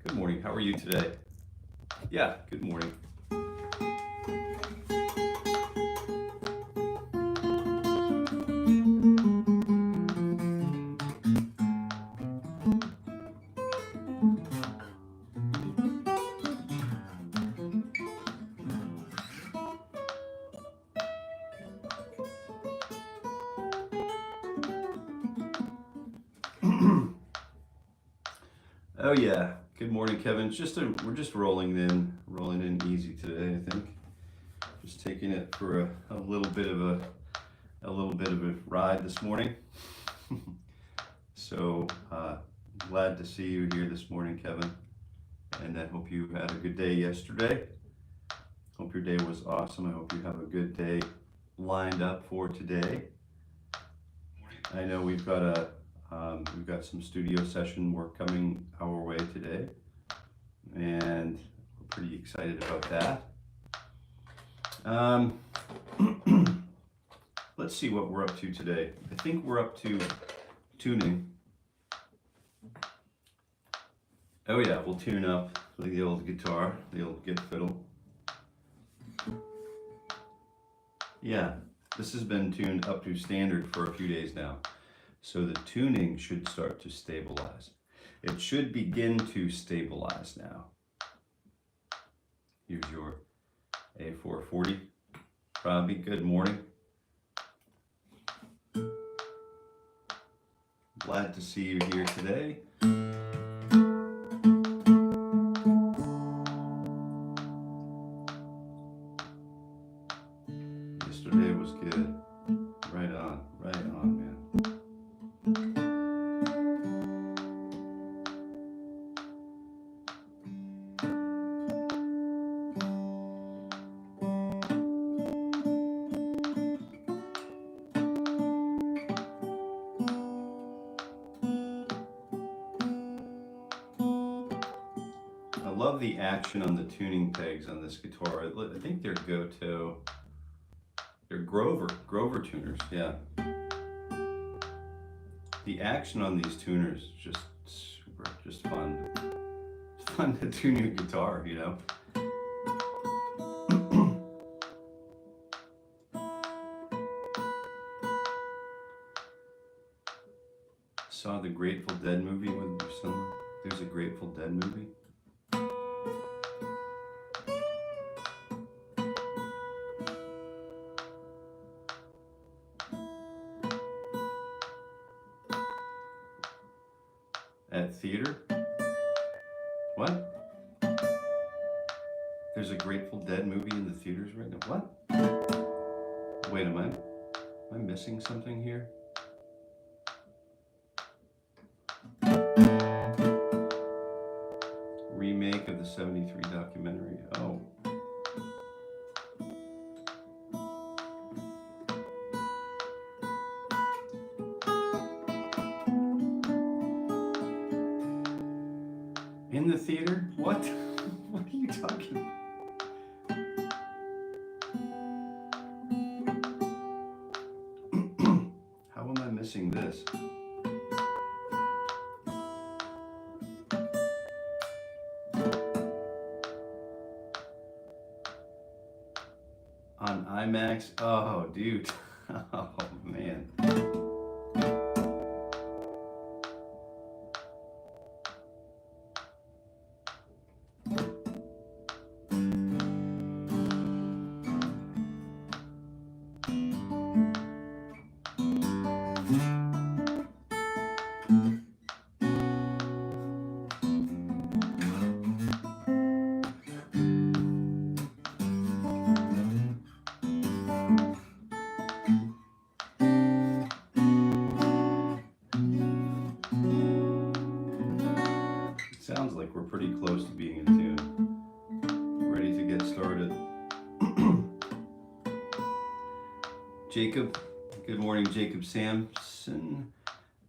Good morning. How are you today? Yeah, good morning. Oh yeah. Good morning, Kevin. We're just rolling in easy today, I think. Just taking it for a little bit of a ride this morning. So glad to see you here this morning, Kevin. And I hope you had a good day yesterday. Hope your day was awesome. I hope you have a good day lined up for today. I know we've got some studio session work coming our way today, and we're pretty excited about that. Let's see what we're up to today. I think we're up to tuning. Oh yeah, we'll tune up the old guitar, the old git fiddle. Yeah, this has been tuned up to standard for a few days now. So the tuning should start to stabilize. It should begin to stabilize now. Here's your A440. Robbie, good morning. Glad to see you here today. Yesterday was good. Right on, man. I love the action on the tuning pegs on this guitar. I think they're Goto. They're Grover tuners, yeah. The action on these tuners is just super, just fun. It's fun to tune your guitar, you know? Saw the Grateful Dead movie with your son. There's a Grateful Dead movie. At theater? What? There's a Grateful Dead movie in the theaters right now? What? Wait, am I missing something here? Remake of the 73 documentary. Oh. In the theater? What? What are you talking about? How am I missing this? On IMAX? Oh, dude. Oh, man. Sounds like we're pretty close to being in tune. Ready to get started. Jacob, good morning, Jacob Sampson.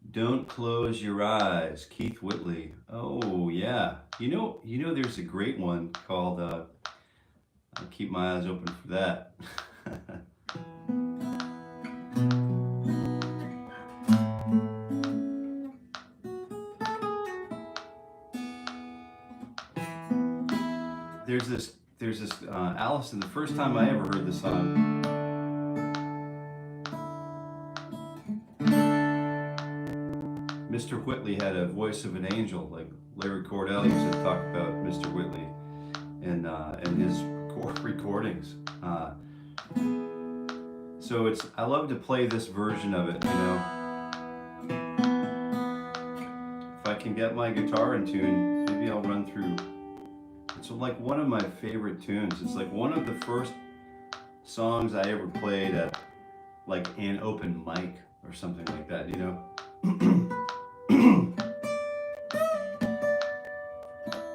Don't close your eyes, Keith Whitley. Oh yeah, you know, there's a great one called I'll keep my eyes open for that. there's this Allison. The first time I ever heard the song, Mr. Whitley had a voice of an angel, like Larry Cordell used to talk about Mr. Whitley and his recordings. So I love to play this version of it, you know. If I can get my guitar in tune, maybe I'll run through. It's like one of my favorite tunes. It's like one of the first songs I ever played at like an open mic or something like that, you know.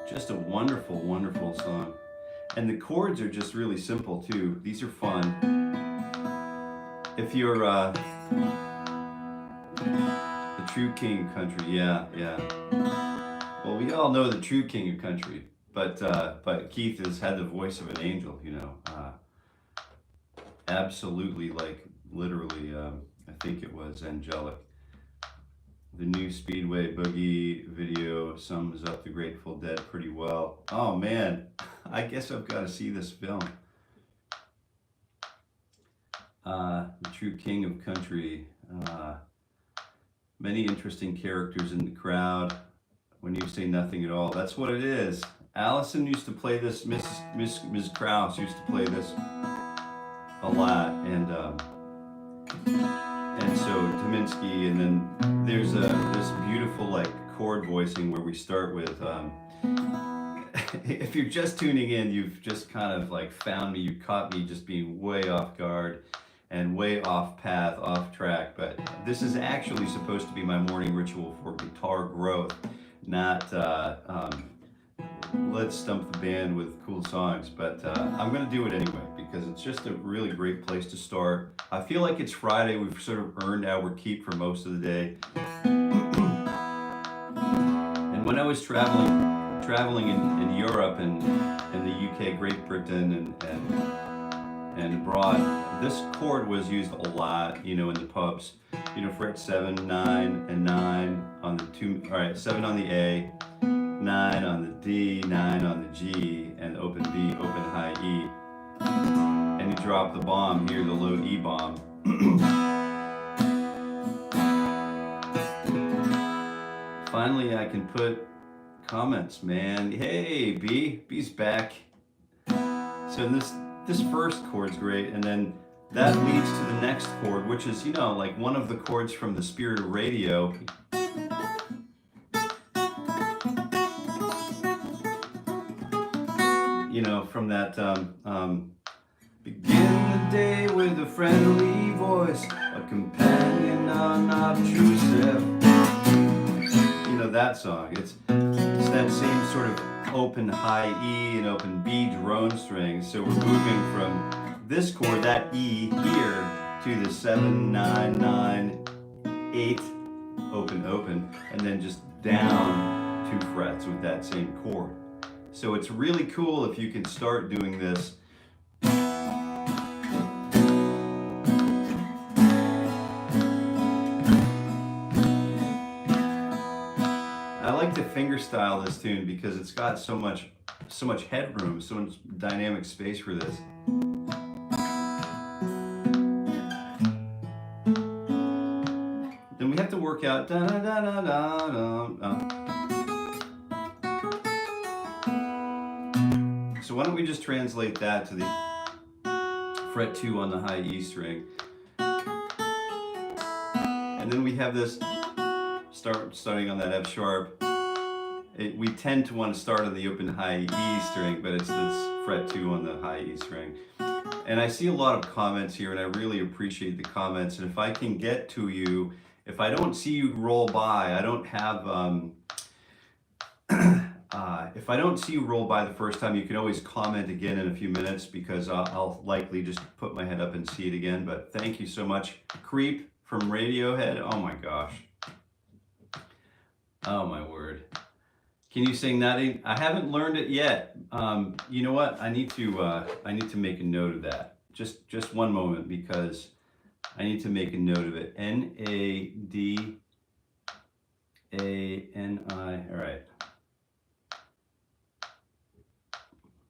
Just a wonderful, wonderful song. And the chords are just really simple too. These are fun. If you're the true king of country, yeah. Well, we all know the true king of country, but Keith has had the voice of an angel, you know. Absolutely, like literally, I think it was angelic. The new Speedway Boogie video sums up the Grateful Dead pretty well. Oh man, I guess I've got to see this film. The true king of country. Many interesting characters in the crowd. When you say nothing at all, that's what it is. Allison used to play this. Miss Krause used to play this a lot, and so Tominski, and then there's this beautiful like chord voicing where we start with. If you're just tuning in, you've just kind of like found me. You caught me just being way off guard and way off path, off track. But this is actually supposed to be my morning ritual for guitar growth, not let's stump the band with cool songs. But I'm going to do it anyway because it's just a really great place to start. I feel like it's Friday. We've sort of earned our keep for most of the day. And when I was traveling in Europe and in the UK, Great Britain, and abroad, this chord was used a lot, you know, in the pubs. You know, fret 7, 9, and 9 on the 2, all right, 7 on the A, 9 on the D, 9 on the G, and open B, open high E. And you drop the bomb here, the low E bomb. Finally, I can put comments, man. Hey, B's back. So this first chord's great, and then that leads to the next chord, which is, you know, like one of the chords from The Spirit of Radio. You know, from that begin the day with a friendly voice, a companion unobtrusive. You know that song. It's that same sort of open high E and open B drone strings. So we're moving from this chord, that E here, to the 7, 9, 9, 8, open, open, and then just down 2 frets with that same chord. So it's really cool if you can start doing this. I like to fingerstyle this tune because it's got so much headroom, so much dynamic space for this. Then we have to work out da da da da da da. So why don't we just translate that to the fret 2 on the high E string, and then we have this starting on that F sharp. We tend to want to start on the open high E string, but it's this fret 2 on the high E string. And I see a lot of comments here, and I really appreciate the comments. And if I can get to you, if I don't see you roll by, I don't have. If I don't see you roll by the first time, you can always comment again in a few minutes because I'll likely just put my head up and see it again. But thank you so much. Creep from Radiohead. Oh my gosh. Oh my word. Can you sing that? I haven't learned it yet. You know what? I need to make a note of that. Just one moment because I need to make a note of it. N-A-D-A-N-I. All right.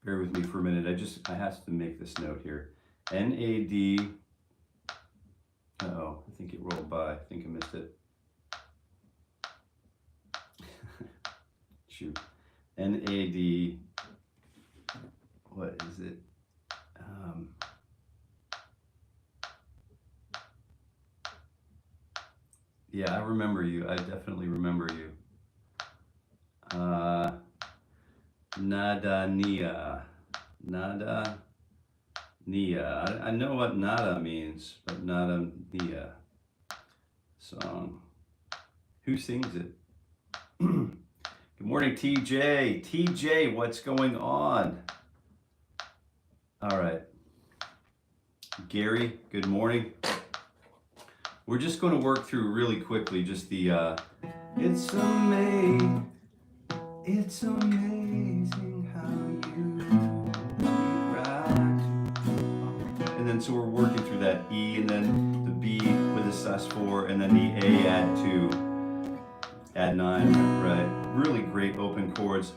bear with me for a minute. I have to make this note here. N-A-D, uh-oh, I think it rolled by. I think I missed it. Shoot. N-A-D, what is it? Yeah, I remember you. I definitely remember you. Nada Nia. Nada Nia. I know what nada means, but nada Nia song. Who sings it? Good morning, TJ. TJ, what's going on? All right. Gary, good morning. We're just going to work through really quickly just the it's amazing how you right. And then so we're working through that E and then the B with a sus4 and then the A add 2, add 9, right? Really great open chords.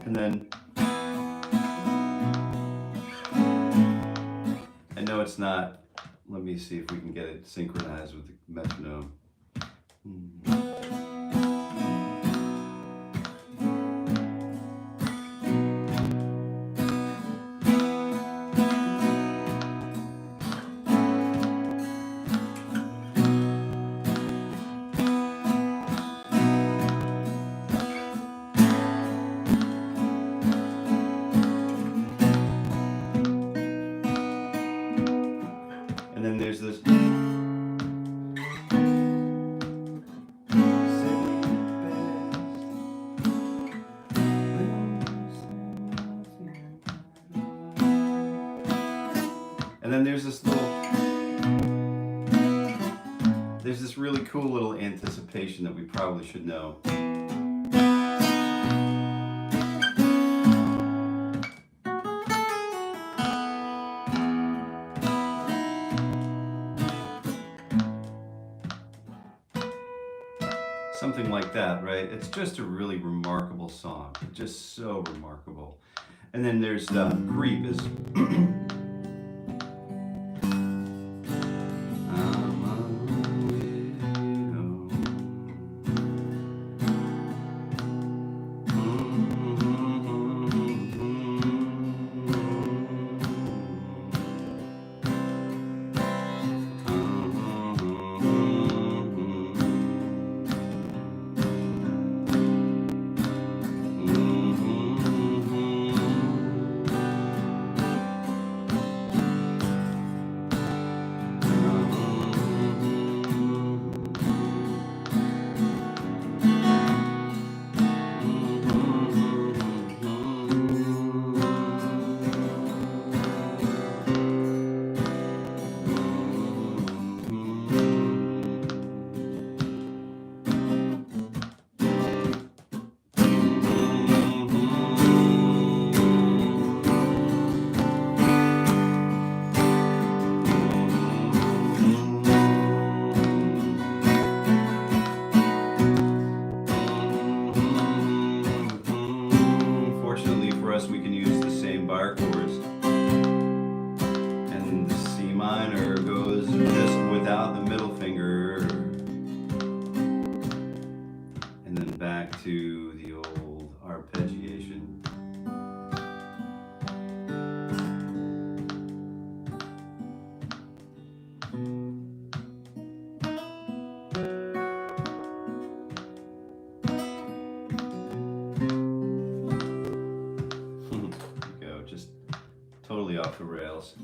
And then I know it's not, let me see if we can get it synchronized with the metronome. And then there's this. And then there's this really cool little anticipation that we probably should know. Something like that, right? It's just a really remarkable song. It's just so remarkable. And then there's Creep is we can use the same bar chords, and the C minor goes just without the middle finger, and then back to the old arpeggiation. Totally off the rails.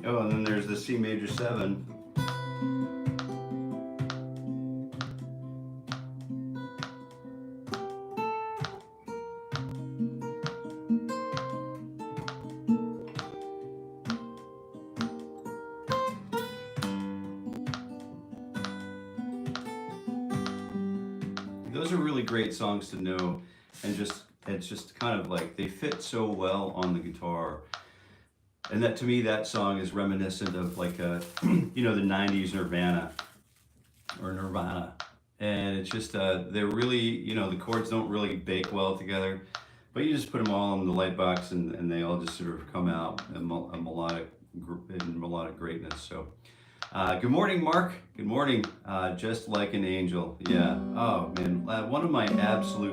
Oh, and then there's the C major 7. those are really great songs to know, and it's just kind of like they fit so well on the guitar. And that, to me, that song is reminiscent of like a, you know, the 90s Nirvana. And it's just, they're really, you know, the chords don't really bake well together, but you just put them all in the light box and they all just sort of come out in melodic greatness. So, good morning, Mark. Good morning. Just like an angel. Yeah. Oh man,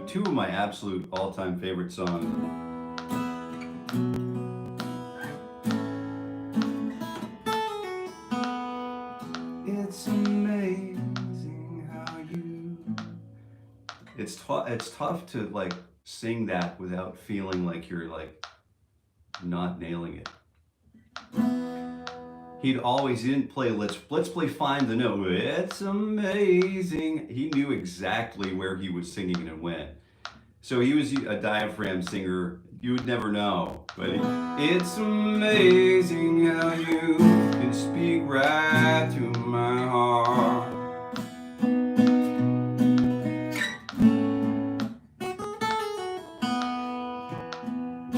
two of my absolute all-time favorite songs. It's amazing how you. It's tough to like sing that without feeling like you're like not nailing it. He didn't play let's play find the note. It's amazing. He knew exactly where he was singing and when. So he was a diaphragm singer. You would never know. But it's amazing how you can speak right to my heart.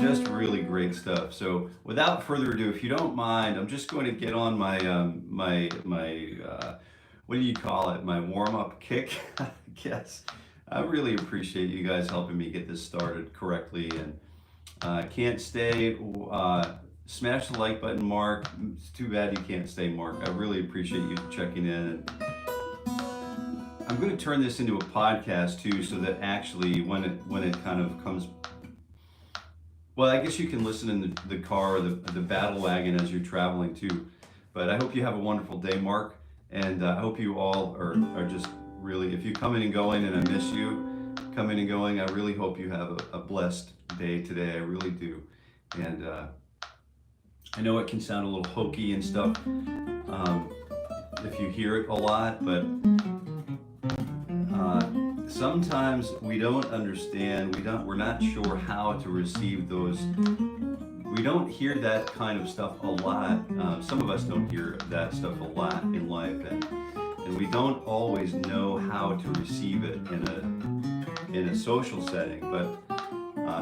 Just really great stuff. So without further ado, if you don't mind, I'm just going to get on my what do you call it? My warm-up kick, I guess. I really appreciate you guys helping me get this started correctly, and can't stay. Smash the like button, Mark. It's too bad you can't stay, Mark. I really appreciate you checking in. I'm going to turn this into a podcast too, so that actually when it kind of comes. Well, I guess you can listen in the car or the battle wagon as you're traveling too. But I hope you have a wonderful day, Mark. And I hope you all are just really, if you come in and going and I miss you, coming and going, I really hope you have a blessed day today. I really do. And I know it can sound a little hokey and stuff if you hear it a lot, but sometimes we don't understand, we're not sure how to receive those. We don't hear that kind of stuff a lot. Some of us don't hear that stuff a lot in life, and we don't always know how to receive it in a social setting. But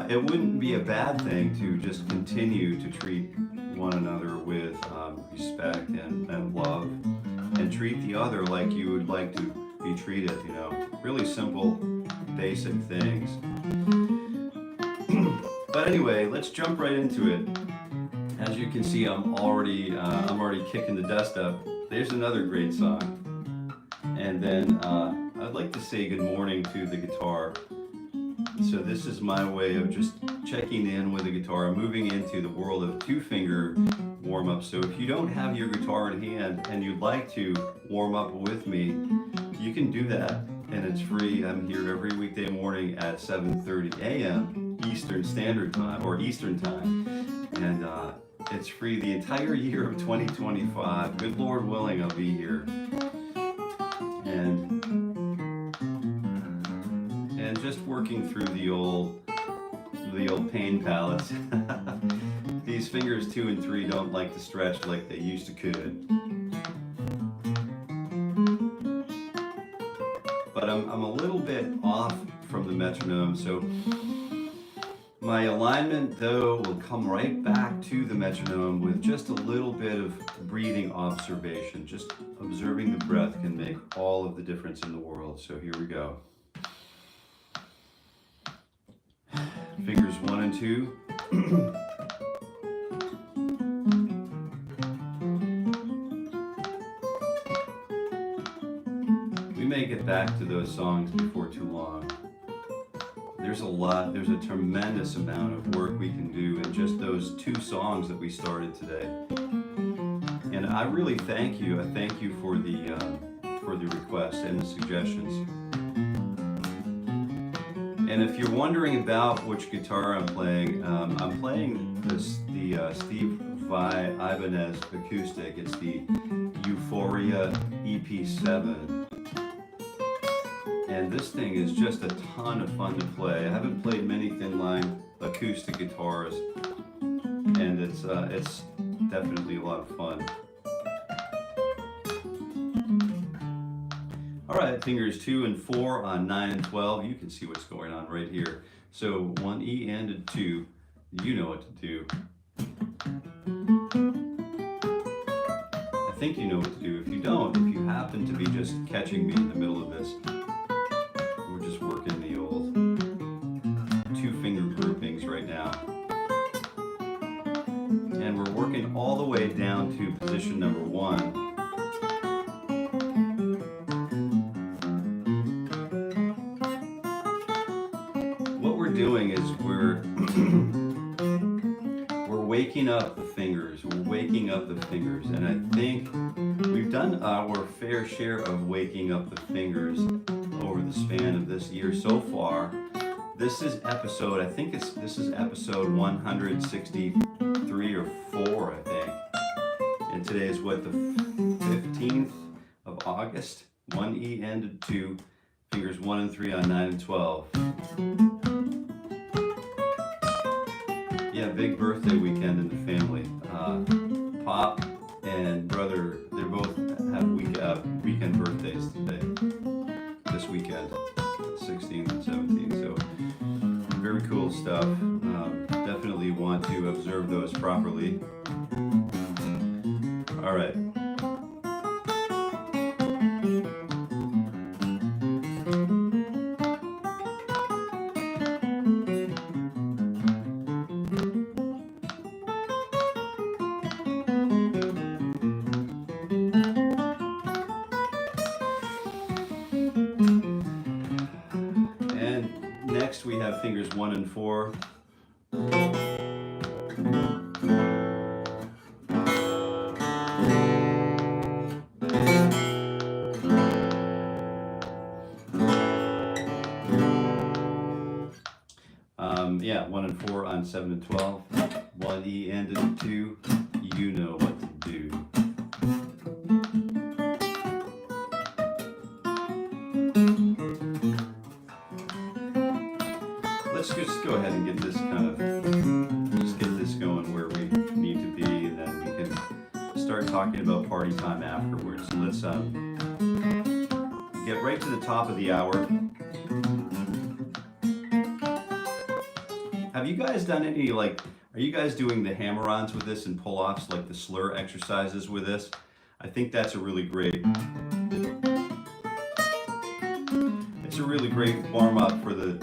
it wouldn't be a bad thing to just continue to treat one another with respect and love, and treat the other like you would like to be treated, you know, really simple, basic things. But anyway, let's jump right into it. As you can see, I'm already kicking the dust up. There's another great song. And then I'd like to say good morning to the guitar. So this is my way of just checking in with the guitar. I'm moving into the world of two-finger warm-up. So if you don't have your guitar in hand and you'd like to warm up with me, you can do that, and it's free. I'm here every weekday morning at 7:30 a.m. Eastern Standard Time, or Eastern Time, and it's free the entire year of 2025. Good Lord willing, I'll be here, and just working through the old pain palettes. These fingers 2 and 3 don't like to stretch like they used to could. But I'm a little bit off from the metronome, so my alignment though will come right back to the metronome with just a little bit of breathing observation. Just observing the breath can make all of the difference in the world. So here we go. Fingers 1 and 2. Get back to those songs before too long. There's a tremendous amount of work we can do in just those 2 songs that we started today. And I really thank you. I thank you for the requests and the suggestions. And if you're wondering about which guitar I'm playing the Steve Vai Ibanez acoustic. It's the Euphoria EP7. And this thing is just a ton of fun to play. I haven't played many thin line acoustic guitars, and it's definitely a lot of fun. All right, fingers 2 and 4 on 9 and 12. You can see what's going on right here. So 1 E and a 2, you know what to do. I think you know what to do. If you don't, if you happen to be just catching me in the middle of this, we're just working the old 2-finger groupings right now. And we're working all the way down to position number 1. Doing is we're waking up the fingers, and I think we've done our fair share of waking up the fingers over the span of this year so far. This is episode, I think this is episode 163 or 4, I think, and today is what, the 15th of August. 1 E and a 2, fingers 1 and 3 on 9 and 12. Yeah, big birthday weekend in the family. Pop and brother, they both have weekend birthdays today, this weekend, 16th and 17th. So very cool stuff. Definitely want to observe those properly. All right. Next we have fingers 1 and 4. Yeah, 1 and 4 on 7 and 12. 1 E and a 2, you know what to do. Let's just go ahead and get this just get this going where we need to be, and then we can start talking about party time afterwards. So let's get right to the top of the hour. Have you guys done any, are you guys doing the hammer-ons with this and pull-offs, like the slur exercises with this? I think that's a really great, it's a really great warm-up for the,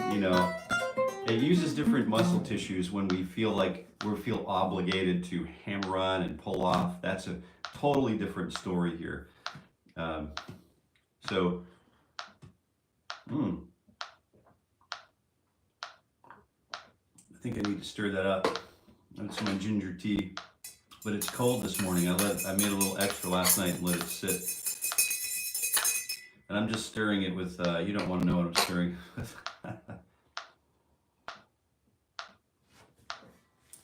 it uses different muscle tissues when we feel obligated to hammer on and pull off. That's a totally different story here. I think I need to stir that up. That's my ginger tea, but it's cold this morning. I made a little extra last night and let it sit. And I'm just stirring it with, you don't want to know what I'm stirring with.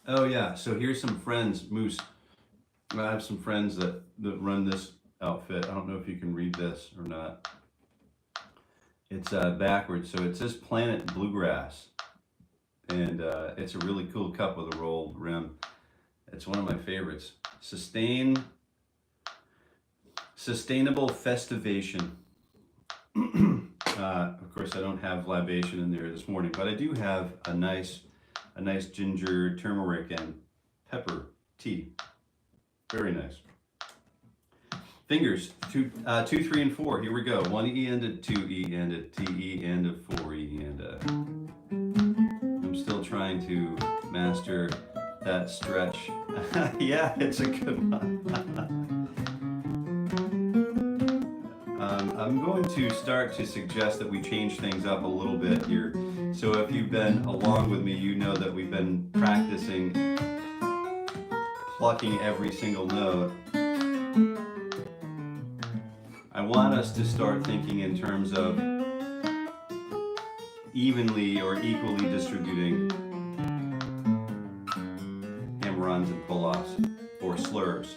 Oh yeah, so here's some friends, Moose. I have some friends that run this outfit. I don't know if you can read this or not. It's backwards, so it says Planet Bluegrass. And it's a really cool cup with a rolled rim. It's one of my favorites. Sustainable Festivation. Of course, I don't have libation in there this morning, but I do have a nice ginger, turmeric, and pepper tea. Very nice. Fingers 2, 3, and 4. Here we go. 1 E and a 2 E and a T E and a 4 E and a. I'm still trying to master that stretch. Yeah, it's a good one. I'm going to start to suggest that we change things up a little bit here. So if you've been along with me, you know that we've been practicing plucking every single note. I want us to start thinking in terms of evenly or equally distributing hammer-ons and pull-offs or slurs.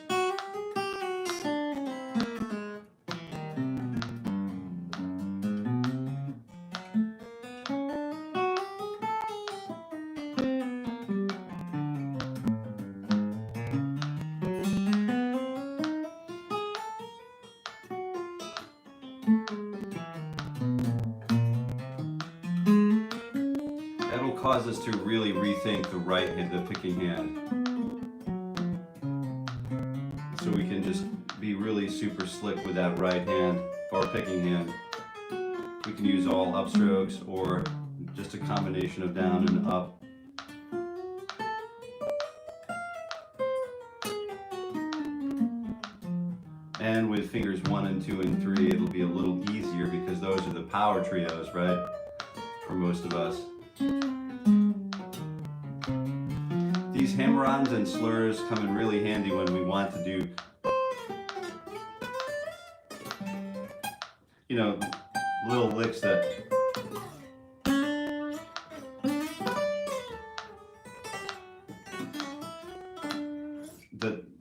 cause us to really rethink the right hand, the picking hand. So we can just be really super slick with that right hand or picking hand. We can use all upstrokes or just a combination of down and up. And with fingers 1 and 2 and 3, it'll be a little easier because those are the power trios, right? For most of us. These hammer-ons and slurs come in really handy when we want to do, you know, little licks that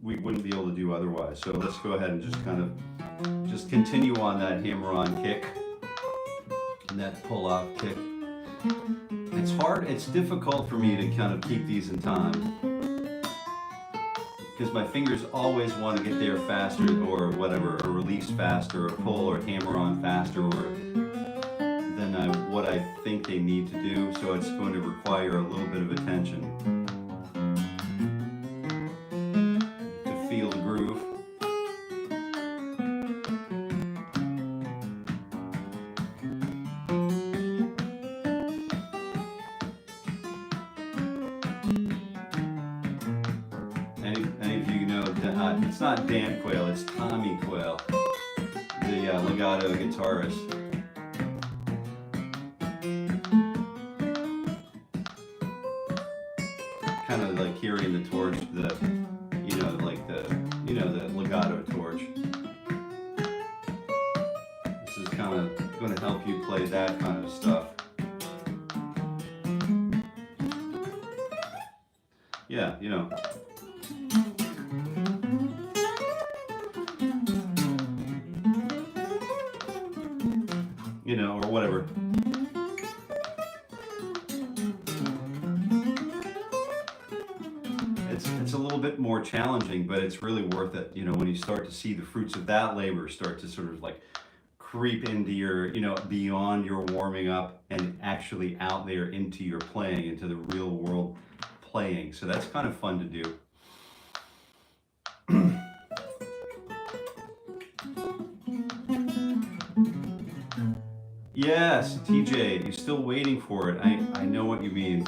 we wouldn't be able to do otherwise. So let's go ahead and just kind of just continue on that hammer-on kick and that pull-off kick. It's hard, it's difficult for me to kind of keep these in time because my fingers always want to get there faster or whatever, or release faster, or pull or hammer on faster than what I think they need to do. So it's going to require a little bit of attention to feel the groove. Any of you know, it's not Dan Quayle, it's Tommy Quayle, the Legato guitarist. Kind of like carrying the torch, the Legato torch. This is kind of going to help you play that kind of stuff. Yeah, you know. You know, or whatever. It's a little bit more challenging, but it's really worth it, you know, when you start to see the fruits of that labor start to sort of like creep into your, you know, beyond your warming up and actually out there into your playing, into the real world playing. So that's kind of fun to do. Yes, TJ, you're still waiting for it. I know what you mean.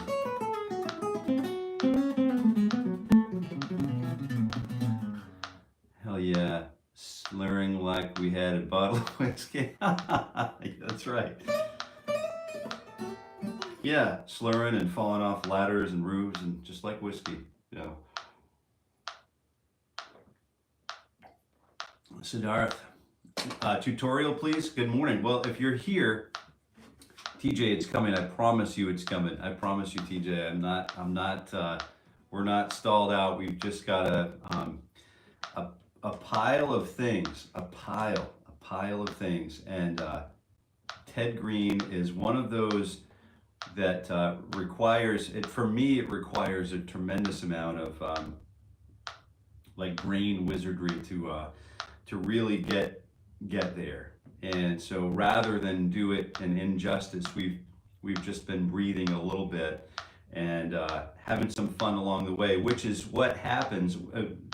Hell yeah, slurring like we had a bottle of whiskey. That's right. Yeah, slurring and falling off ladders and roofs and just like whiskey, you know. Siddharth. Tutorial, please. Good morning. Well, if you're here, TJ, it's coming. I promise you, it's coming. I promise you, TJ. We're not stalled out. We've just got a pile of things. A pile of things. And Ted Green is one of those that requires it. For me, it requires a tremendous amount of like brain wizardry to really get there. And so rather than do it an injustice, we've just been breathing a little bit and having some fun along the way, which is what happens.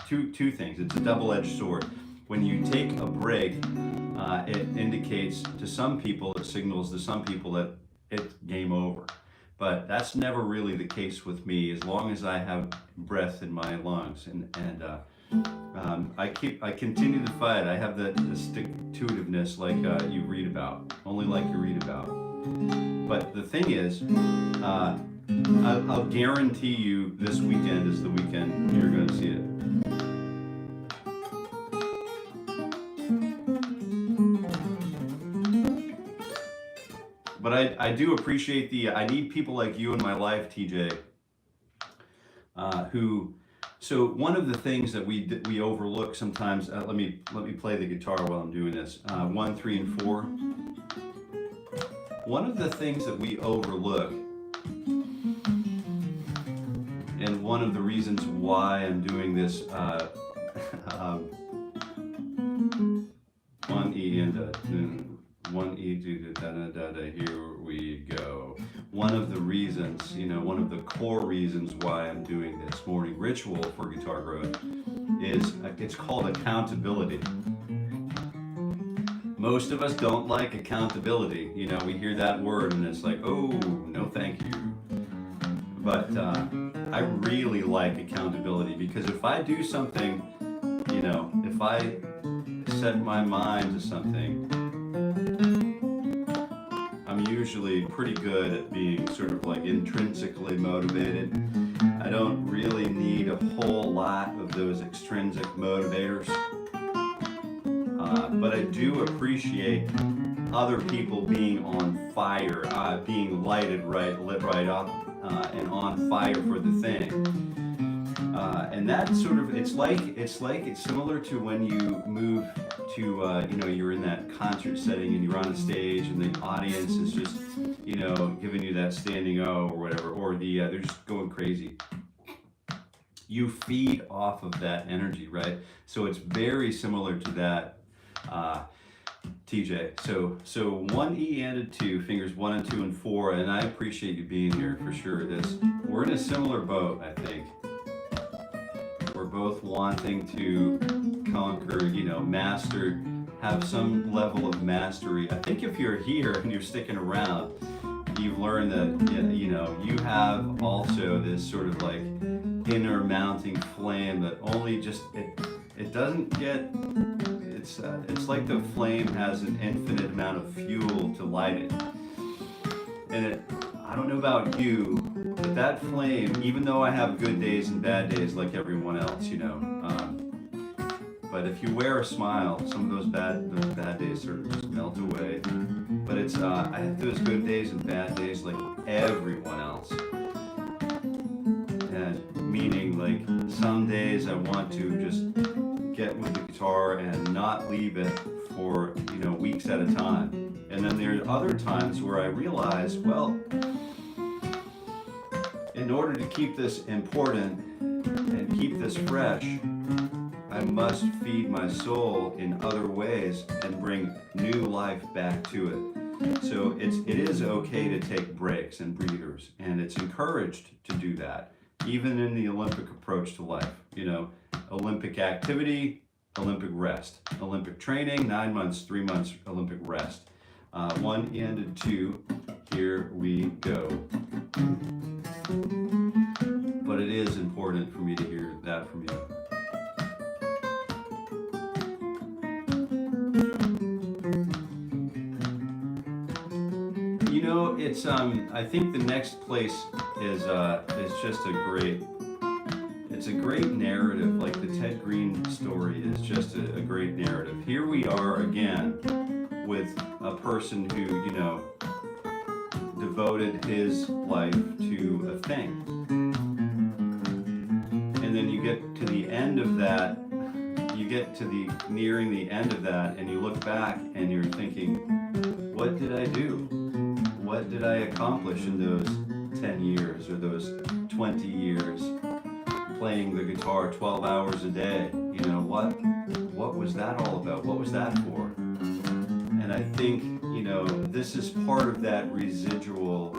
Two things. It's a double-edged sword. When you take a break, it indicates to some people, it signals to some people that it's game over. But that's never really the case with me, as long as I have breath in my lungs. I continue to fight. I have the stick-to-itiveness like you read about, only like you read about. But the thing is, I'll guarantee you this weekend is the weekend you're going to see it. But I do appreciate I need people like you in my life, TJ, who. So one of the things that we overlook sometimes, let me play the guitar while I'm doing this, 1, 3, and 4. One of the things that we overlook, and one of the reasons why I'm doing this, 1 E and One E, da da da da. Here we go. One of the reasons, one of the core reasons why I'm doing this morning ritual for guitar growth is it's called accountability. Most of us don't like accountability. We hear that word and it's like, oh, no thank you. But I really like accountability, because if I do something, if I set my mind to something, I'm usually pretty good at being sort of like intrinsically motivated. I don't really need a whole lot of those extrinsic motivators. But I do appreciate other people being on fire, being lit right up, and on fire for the thing. And that sort of, it's similar to when you move to, you're in that concert setting and you're on a stage and the audience is just, giving you that standing O or whatever, or they're just going crazy. You feed off of that energy, right? So it's very similar to that. TJ, so 1 E and a 2, fingers 1 and 2 and 4, and I appreciate you being here for sure. We're in a similar boat, I think. We're both wanting to conquer, master, have some level of mastery. I think if you're here and you're sticking around, you've learned that, you have also this sort of like inner mounting flame that only just, it doesn't get, it's like the flame has an infinite amount of fuel to light it. And I don't know about you, but that flame, even though I have good days and bad days like everyone else, but if you wear a smile, some of those bad days sort of just melt away. But I have those good days and bad days like everyone else. And meaning like some days I want to just get with the guitar and not leave it for weeks at a time. And then there's other times where I realize, well, in order to keep this important and keep this fresh, I must feed my soul in other ways and bring new life back to it. So it is okay to take breaks and breathers, and it's encouraged to do that, even in the Olympic approach to life. Olympic activity, Olympic rest. Olympic training, 9 months, 3 months, Olympic rest. 1 and a 2, here we go. But it is important for me to hear that from you. It's I think the next place is just a great narrative. Like the Ted Green story is just a great narrative. Here we are again with a person who, devoted his life to a thing. And then you get to the end of that, nearing the end of that, and you look back and you're thinking, what did I do? What did I accomplish in those 10 years or those 20 years playing the guitar 12 hours a day? What was that all about? What was that for? And I think, this is part of that residual,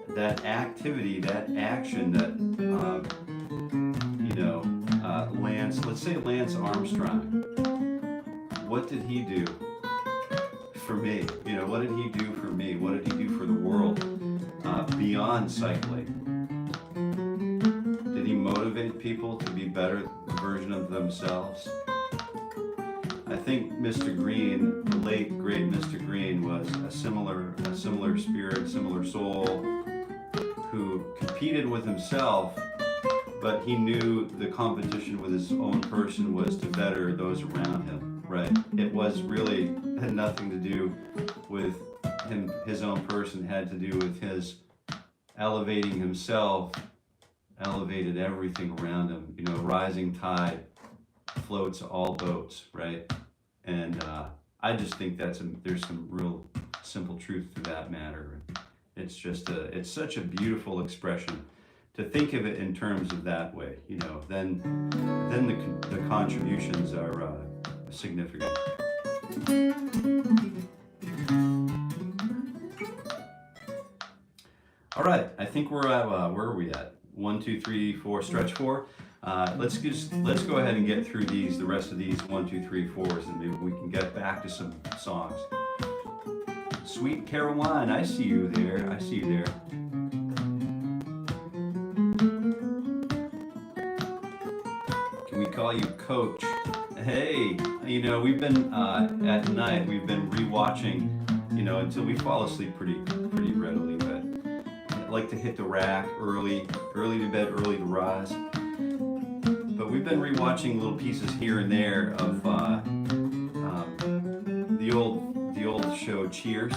that activity, that action that, let's say Lance Armstrong. What did he do for me? What did he do for me? What did he do for the world beyond cycling? Did he motivate people to be better version of themselves? I think Mr. Green, the late great Mr. Green, was a similar spirit, similar soul, who competed with himself, but he knew the competition with his own person was to better those around him, right? It was really had nothing to do with him, his own person, had to do with his elevating himself, elevated everything around him. Rising tide floats all boats, right? And I just think there's some real simple truth to that matter. It's just it's such a beautiful expression to think of it in terms of that way. Then the contributions are significant. All right, I think we're at, where are we at? 1, 2, 3, 4, stretch 4. Let's go ahead and get through the rest of these 1, 2, 3, 4s, and maybe we can get back to some songs. Sweet Caroline, I see you there. I see you there. Can we call you Coach? Hey, you know, we've been at night. We've been rewatching, you know, until we fall asleep pretty readily. But I like to hit the rack early to bed, early to rise. But we've been rewatching little pieces here and there of the old show Cheers.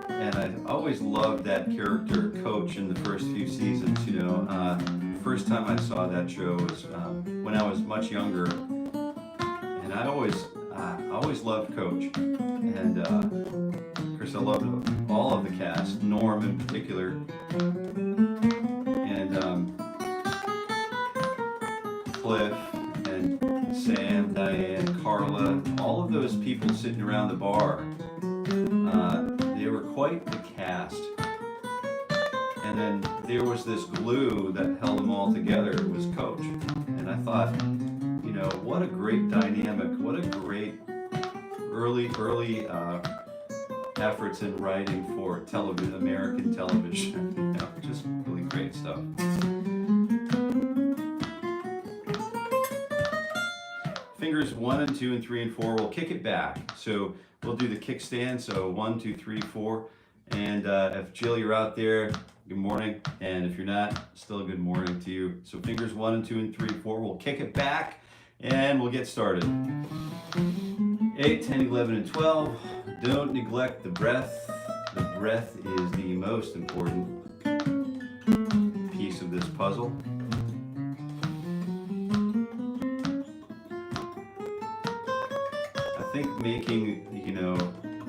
And I always loved that character Coach in the first few seasons. You know, first time I saw that show was when I was much younger, and I always loved Coach. And of course, I loved all of the cast, Norm in particular, and Cliff and Sam, Diane, Carla, all of those people sitting around the bar. They were quite the cast. And then there was this glue that held them all together. It was Coach. And I thought, you know, what a great dynamic, what a great early efforts in writing for television, American television. You know, just really great stuff. Fingers 1 and 2 and 3 and 4. We'll kick it back. So we'll do the kickstand. So 1, 2, 3, 4. And if Jill, you're out there, good morning. And if you're not, still good morning to you. So fingers 1 and 2 and 3 and 4. We'll kick it back and we'll get started. 8, 10, 11, and 12. Don't neglect the breath. The breath is the most important piece of this puzzle. I think making, you know,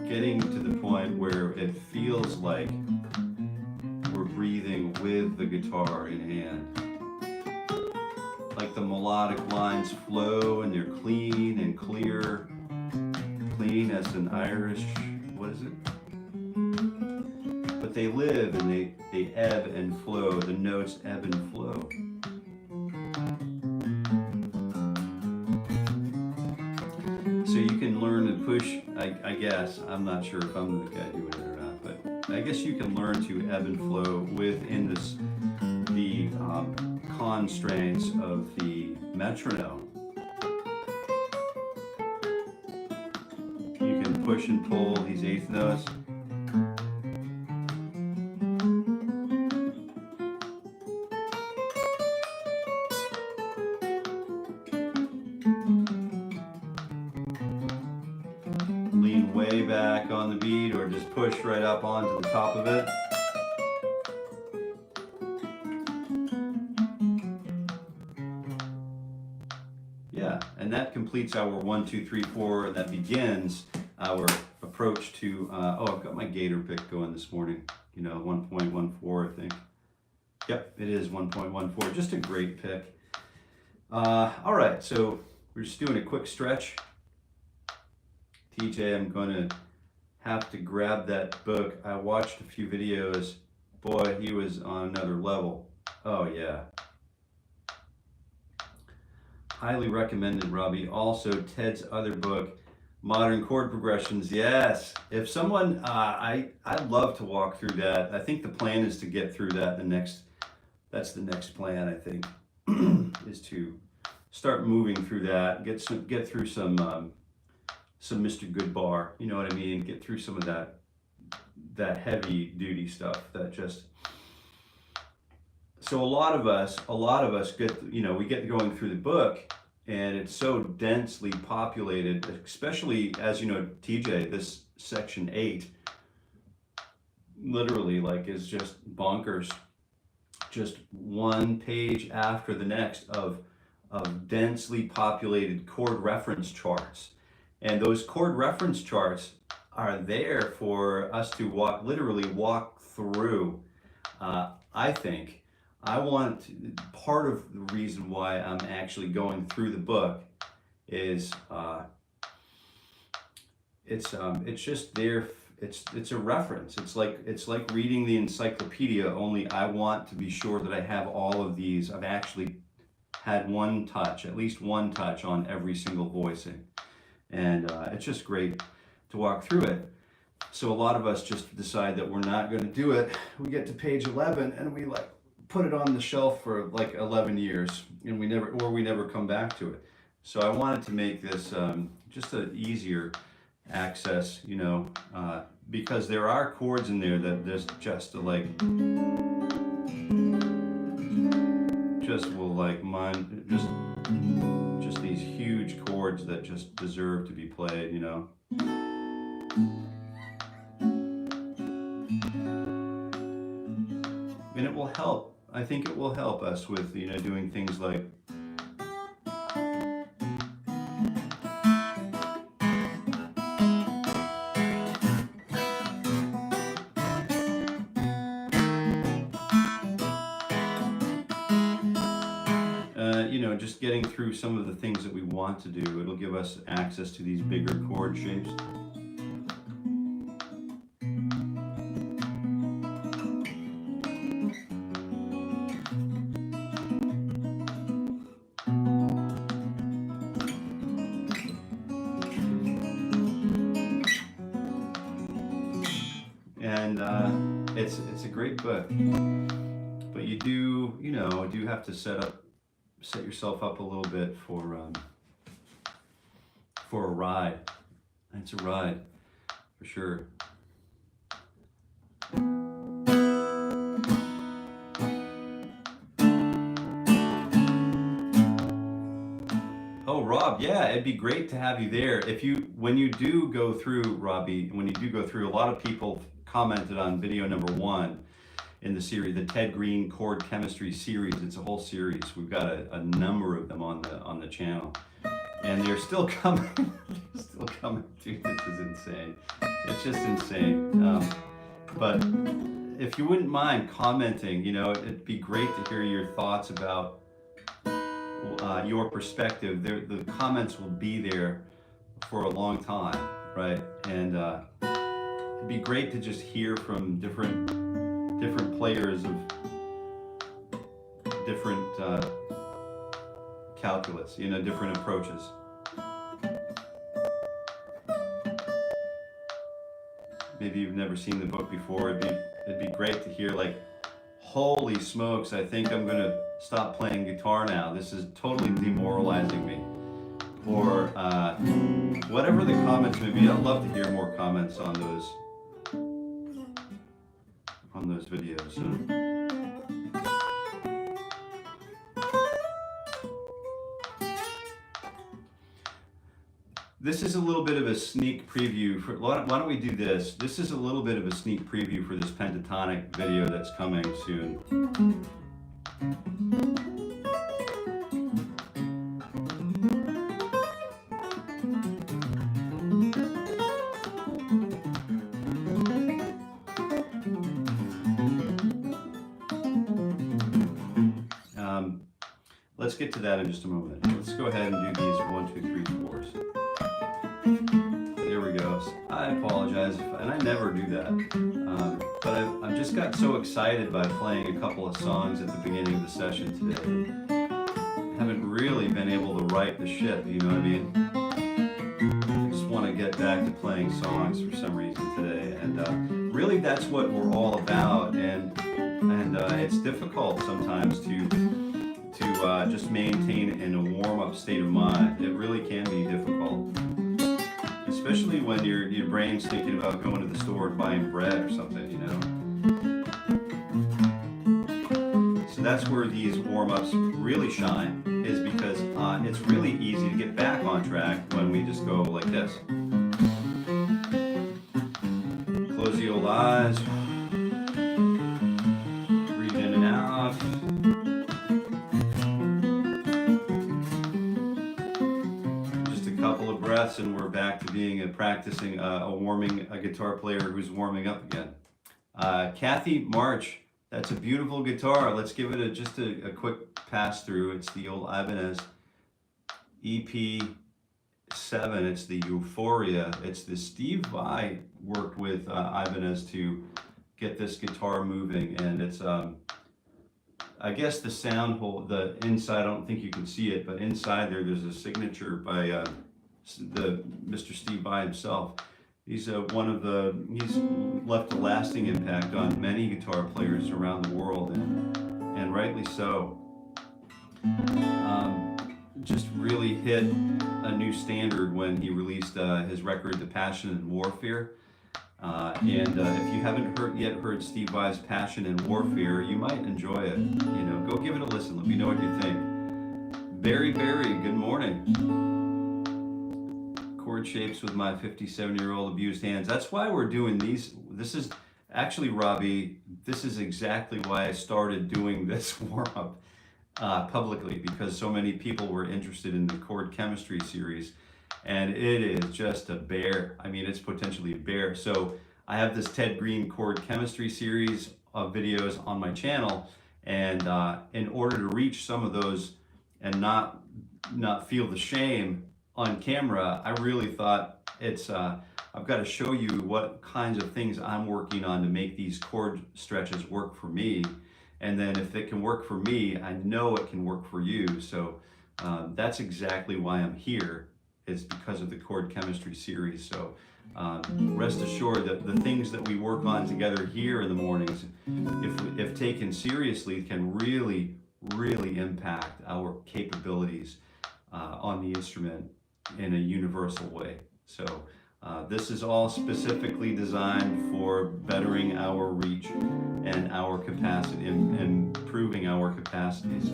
getting to the point where it feels like we're breathing with the guitar in hand. Like the melodic lines flow and they're clean and clear. Clean as an Irish, what is it? But they live and they ebb and flow. The notes ebb and flow. So you can learn to push, I guess, I'm not sure if I'm the guy doing it or not, but I guess you can learn to ebb and flow within the constraints of the metronome. You can push and pull these eighth notes. Lean way back on the beat or just push right up onto the top of it. Yeah, and that completes our 1, 2, 3, 4, and that begins our approach to, oh, I've got my gator pick going this morning, you know, 1.14, I think. Yep, it is 1.14, just a great pick. All right, so we're just doing a quick stretch. TJ, I'm going to have to grab that book. I watched a few videos. Boy, he was on another level. Oh, yeah. Highly recommended, Robbie. Also, Ted's other book, Modern Chord Progressions. Yes. If someone, I'd love to walk through that. I think the plan is to get through that. That's the next plan, I think, is to start moving through that, get through some Mr. Goodbar, you know what I mean? Get through some of that heavy duty stuff that just. So a lot of us get, you know, we get going through the book and it's so densely populated, especially as you know, TJ, this section 8 literally like is just bonkers. Just one page after the next of densely populated chord reference charts. And those chord reference charts are there for us to literally walk through. I think part of the reason why I'm actually going through the book is it's just there. it's a reference. It's like reading the encyclopedia, only I want to be sure that I have all of these. I've actually had one touch, at least one touch on every single voicing. And it's just great to walk through it. So a lot of us just decide that we're not going to do it. We get to page 11 and we like put it on the shelf for like 11 years and we never come back to it. So I wanted to make this just an easier access, you know, because there are chords in there that just like will like mind just these huge chords that just deserve to be played, you know. And it will help. I think it will help us with, you know, doing things like you know, just getting through some of the things that we want to do. It'll give us access to these bigger chord shapes. And it's a great book, but you do, you know, do have to set yourself up a little bit for a ride. It's a ride for sure. Oh, Rob, yeah, it'd be great to have you there. When you do go through, Robbie, when you do go through, a lot of people commented on video number 1 in the series, the Ted Green Chord Chemistry series. It's a whole series. We've got a number of them on the channel, and they're still coming. They're still coming. Dude, this is insane. It's just insane. But if you wouldn't mind commenting, you know, it'd be great to hear your thoughts about your perspective. The comments will be there for a long time, right? And it'd be great to just hear from different players of different calculus, you know, different approaches. Maybe you've never seen the book before. It'd be great to hear, like, holy smokes, I think I'm gonna stop playing guitar now. This is totally demoralizing me. Or whatever the comments may be. I'd love to hear more comments on those videos. So. This is a little bit of a sneak preview for, why don't we do this? This is a little bit of a sneak preview for this Pentatonic video that's coming soon. Let's get to that in just a moment. Let's go ahead and do these 1, 2, 3, 4s. There we go. I apologize, and I never do that. But I've just got so excited by playing a couple of songs at the beginning of the session today. I haven't really been able to write the shit, you know what I mean? I just want to get back to playing songs for some reason today. And really that's what we're all about. And it's difficult sometimes to just maintain in a warm-up state of mind. It really can be difficult, especially when your brain's thinking about going to the store and buying bread or something, you know. So that's where these warm-ups really shine, is because it's really easy to get back on track when we just go like this. Close the old eyes. Breathe in and out. Breaths, and we're back to being practicing a guitar player who's warming up again. Kathy March, that's a beautiful guitar. Let's give it just a quick pass through. It's the old Ibanez EP7 7. It's the Euphoria. It's the Steve Vai worked with Ibanez to get this guitar moving, and it's I guess the sound hole, the inside, I don't think you can see it, but inside there's a signature by the Mr. Steve Vai himself. He's he's left a lasting impact on many guitar players around the world, and rightly so. Just really hit a new standard when he released his record, The Passion and Warfare. And if you haven't heard Steve Vai's Passion and Warfare, you might enjoy it. You know, go give it a listen. Let me know what you think. Barry, good morning. Chord shapes with my 57-year-old abused hands. That's why we're doing these. This is actually, Robbie, this is exactly why I started doing this warm-up publicly, because so many people were interested in the chord chemistry series, and it is just a bear. I mean, it's potentially a bear. So I have this Ted Green chord chemistry series of videos on my channel, and in order to reach some of those and not feel the shame on camera, I really thought it's I've got to show you what kinds of things I'm working on to make these chord stretches work for me. And then if it can work for me, I know it can work for you. So that's exactly why I'm here. It's because of the chord chemistry series. So rest assured that the things that we work on together here in the mornings, if taken seriously, can really, really impact our capabilities on the instrument in a universal way. So this is all specifically designed for bettering our reach and our capacity, improving our capacities.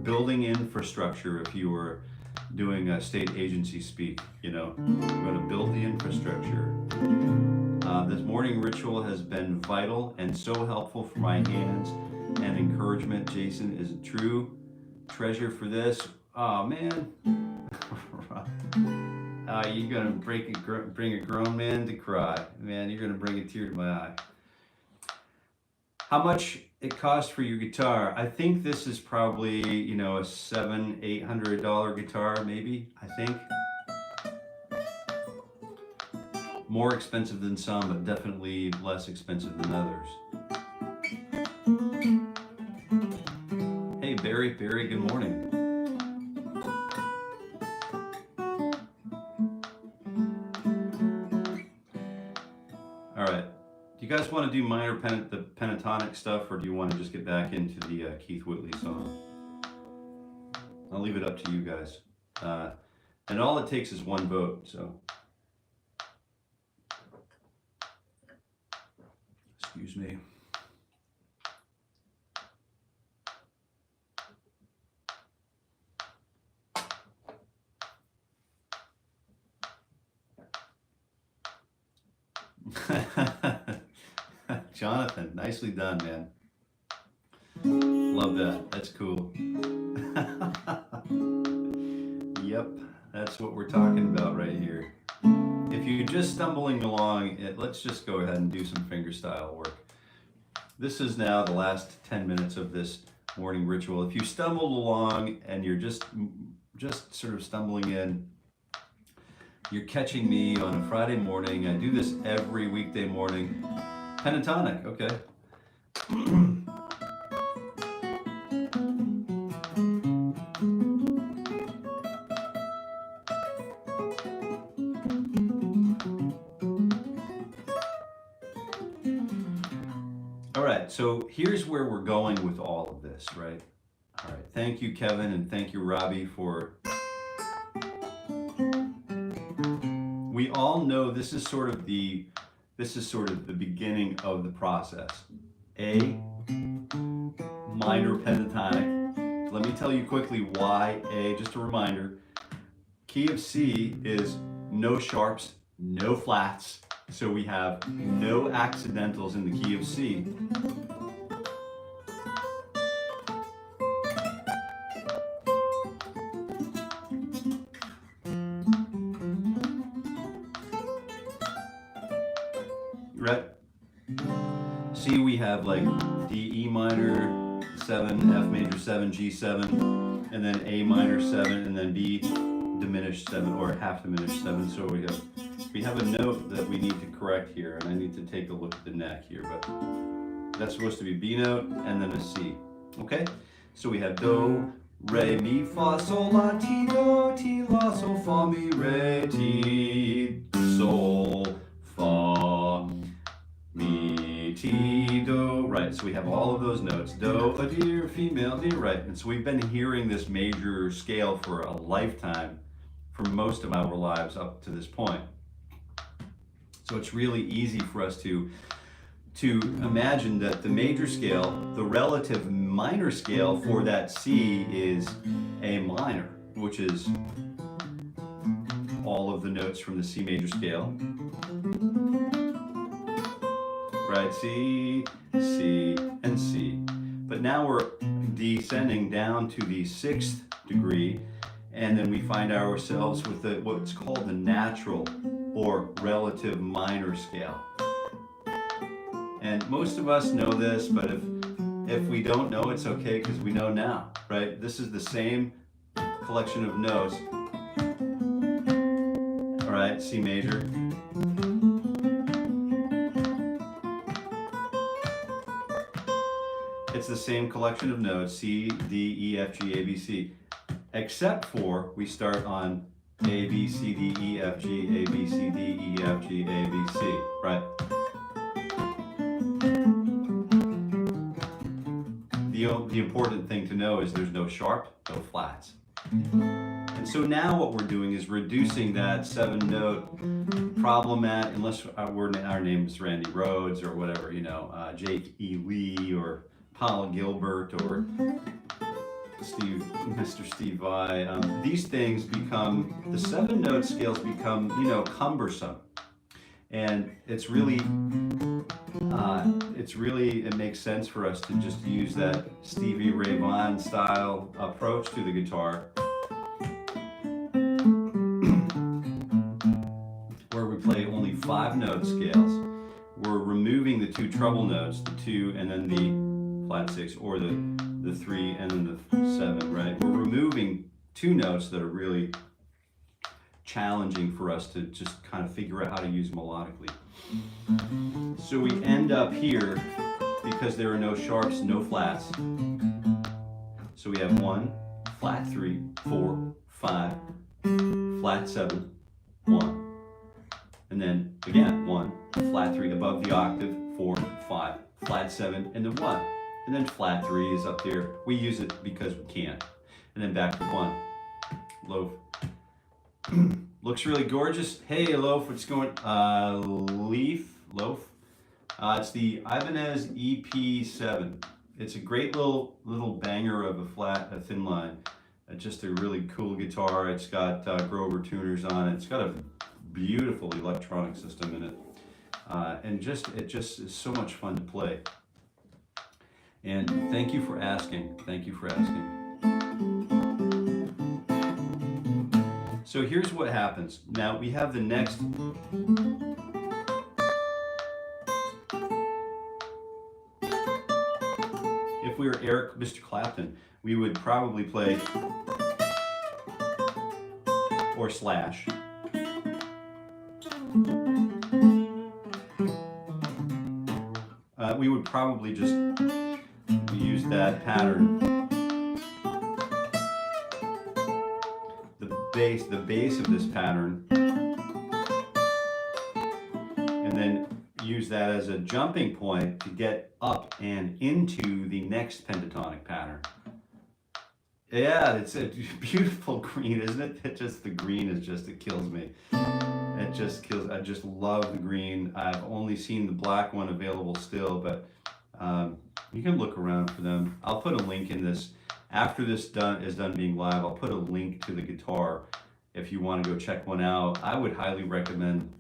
Building infrastructure, if you were doing a state agency speak, you know, we're going to build the infrastructure. This morning ritual has been vital and so helpful for my hands and encouragement. Jason is a true treasure for this. Oh man. You're gonna bring a grown man to cry. Man, you're gonna bring a tear to my eye. How much it costs for your guitar? I think this is probably, you know, a $700-800 guitar, maybe, I think. More expensive than some, but definitely less expensive than others. Hey, Barry, good morning. You guys want to do minor the pentatonic stuff, or do you want to just get back into the Keith Whitley song? I'll leave it up to you guys. And all it takes is one vote, so. Excuse me. Jonathan, nicely done, man. Love that. That's cool. Yep, that's what we're talking about right here. If you're just stumbling along, let's just go ahead and do some fingerstyle work. This is now the last 10 minutes of this morning ritual. If you stumbled along and you're just sort of stumbling in, you're catching me on a Friday morning. I do this every weekday morning. Pentatonic, okay. All right, so here's where we're going with all of this, right? All right, thank you, Kevin, and thank you, Robbie, for... We all know this is sort of the beginning of the process. A minor pentatonic. Let me tell you quickly why A, just a reminder. Key of C is no sharps, no flats, so we have no accidentals in the key of C. Right? C, we have like D, E minor 7, F major 7, G 7, and then A minor 7, and then B diminished 7 or half diminished 7. So we have a note that we need to correct here, and I need to take a look at the neck here, but that's supposed to be B note and then a C. Okay? So we have do, re, mi, fa, sol, la, ti, do, ti, la, sol, fa, mi, re, ti, sol, fa, mi, ti, do. Right, so we have all of those notes. Do, a deer, female deer, right. And so we've been hearing this major scale for a lifetime, for most of our lives up to this point. So it's really easy for us to imagine that the major scale, the relative minor scale for that C is A minor, which is all of the notes from the C major scale. Right, C, C, and C. But now we're descending down to the 6th degree, and then we find ourselves with what's called the natural or relative minor scale. And most of us know this, but if we don't know, it's okay because we know now, right? This is the same collection of notes. All right, C major. It's the same collection of notes, C, D, E, F, G, A, B, C, except for we start on A, B, C, D, E, F, G, A, B, C, D, E, F, G, A, B, C, right? The important thing to know is there's no sharp, no flats. And so now what we're doing is reducing that 7-note problem unless our name is Randy Rhodes or whatever, you know, Jake E. Lee or Paul Gilbert or Mr. Steve Vai. These things become, the 7-note scales become, you know, cumbersome. And it makes sense for us to just use that Stevie Ray Vaughan style approach to the guitar, where we play only 5-note scales. We're removing the 2 treble notes, the 2 and then the flat 6, or the 3 and then the 7, right? We're removing 2 notes that are really challenging for us to just kind of figure out how to use melodically. So we end up here because there are no sharps, no flats. So we have 1, flat 3, 4, 5, flat 7, 1. And then again, 1, flat 3 above the octave, 4, 5, flat 7, and then 1. And then flat 3 is up there. We use it because we can. And then back to 1. Loaf. Looks really gorgeous. Hey, Loaf, what's going Loaf. It's the Ibanez EP7. It's a great little banger of a thin line. Just a really cool guitar. It's got Grover tuners on it. It's got a beautiful electronic system in it. And it just is so much fun to play. And thank you for asking. Thank you for asking. So here's what happens. Now we have the next. If we were Mr. Clapton, we would probably play or slash. We would probably just use that pattern. The base of this pattern, and then use that as a jumping point to get up and into the next pentatonic pattern. Yeah, it's a beautiful green, isn't it? The green is it kills me. It just kills. I just love the green. I've only seen the black one available still, but you can look around for them. I'll put a link in this. After this is done being live, I'll put a link to the guitar if you want to go check one out. I would highly recommend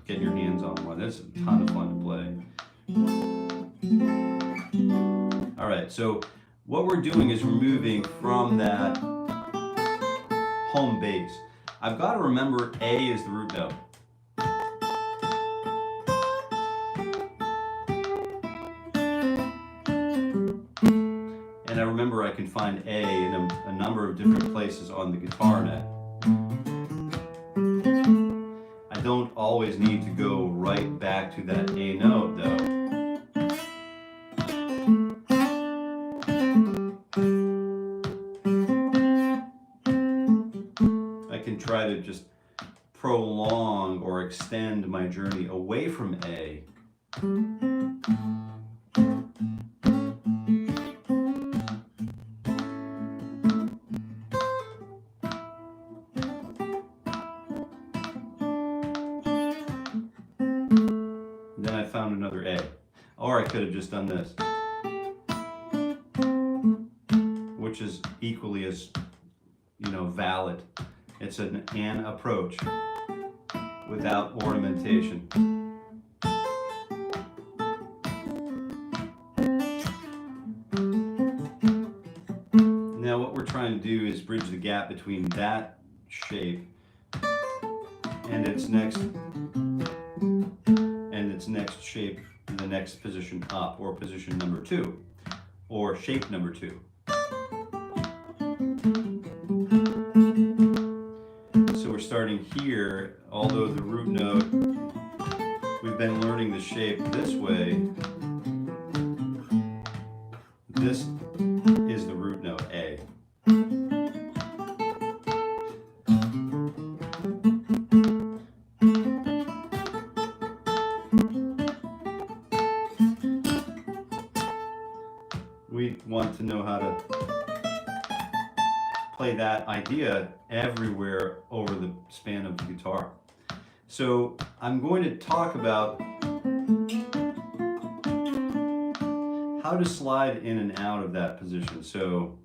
getting your hands on one. It's a ton of fun to play. All right, so what we're doing is we're moving from that home bass. I've got to remember A is the root note. And I remember I can find A in a number of different places on the guitar neck. I don't always need to go right back to that A note though. I can try to just prolong or extend my journey away from A. Then I found another A. Or I could have just done this, which is equally as, valid. It's an approach without ornamentation. Now what we're trying to do is bridge the gap between that shape and its next shape in the next position up, or position number 2, or shape number 2. So we're starting here, although the root note, we've been learning the shape this way. This is the root note A. We want to know how to play that idea everywhere over the span of the guitar. So I'm going to talk about how to slide in and out of that position. So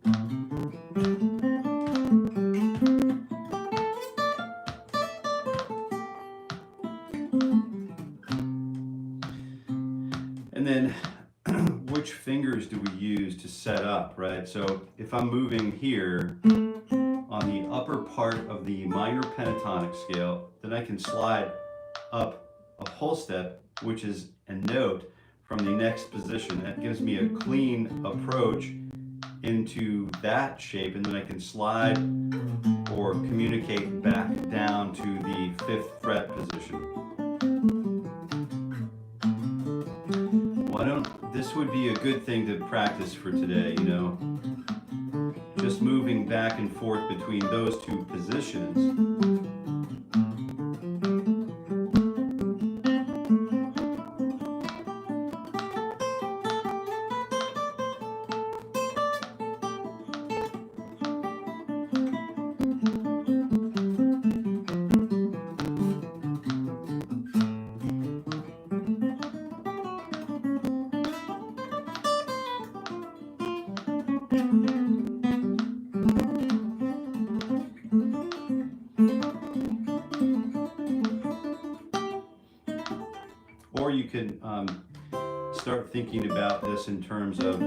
and then which fingers do we use to set up, right? So if I'm moving here on the upper part of the minor pentatonic scale, then I can slide up a whole step, which is a note from the next position. That gives me a clean approach into that shape, and then I can slide or communicate back down to the 5th fret position. This would be a good thing to practice for today, just moving back and forth between those two positions. Or you can start thinking about this in terms of,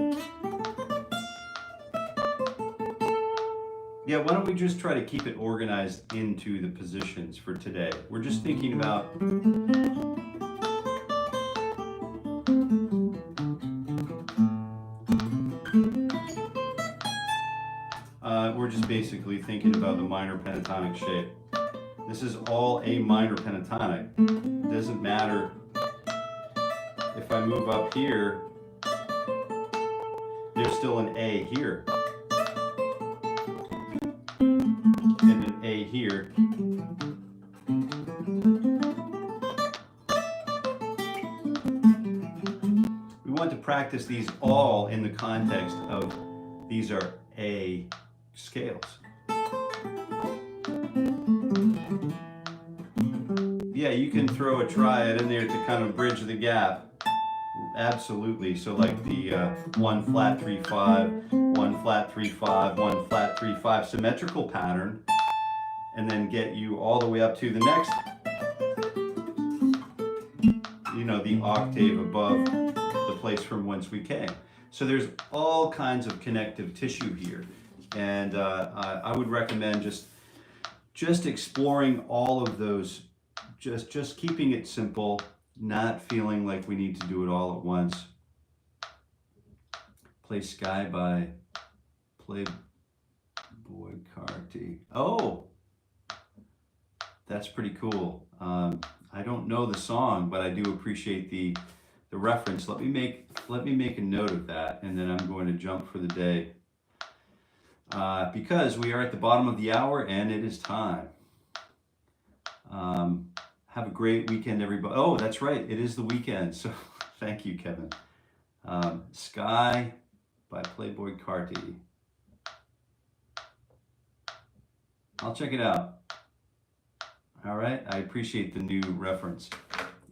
why don't we just try to keep it organized into the positions for today. We're just thinking about we're just basically thinking about the minor pentatonic shape. This is all a minor pentatonic. It doesn't matter if I move up here, there's still an A here. And an A here. We want to practice these all in the context of these are A scales. Yeah, you can throw a triad in there to kind of bridge the gap. Absolutely. So like the 1 flat 3 5, 1 flat 3 5, 1 flat 3 5 symmetrical pattern, and then get you all the way up to the next, the octave above the place from whence we came. So there's all kinds of connective tissue here, and I would recommend just exploring all of those, just keeping it simple, not feeling like we need to do it all at once. Play Sky by Playboy Carey. Oh, That's pretty cool. I don't know the song, but I do appreciate the reference. Let me make a note of that, and then I'm going to jump for the day because we are at the bottom of the hour and it is time. Have a great weekend, everybody. Oh, that's right, it is the weekend. So thank you, Kevin. Sky by Playboy Carey. I'll check it out. All right, I appreciate the new reference,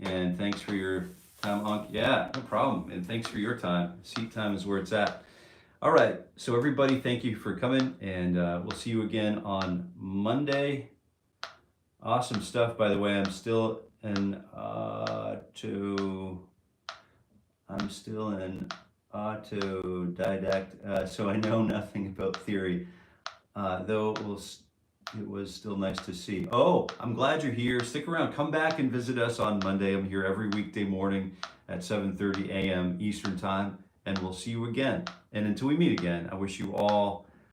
and thanks for your time. Yeah, no problem, and thanks for your time. Seat time is where it's at. All right, so everybody, thank you for coming, and we'll see you again on Monday. Awesome stuff, by the way. I'm still in autodidact, so I know nothing about theory, though it was still nice to see. Oh, I'm glad you're here. Stick around. Come back and visit us on Monday. I'm here every weekday morning at 7:30 a.m. Eastern Time, and we'll see you again. And until we meet again, I wish you all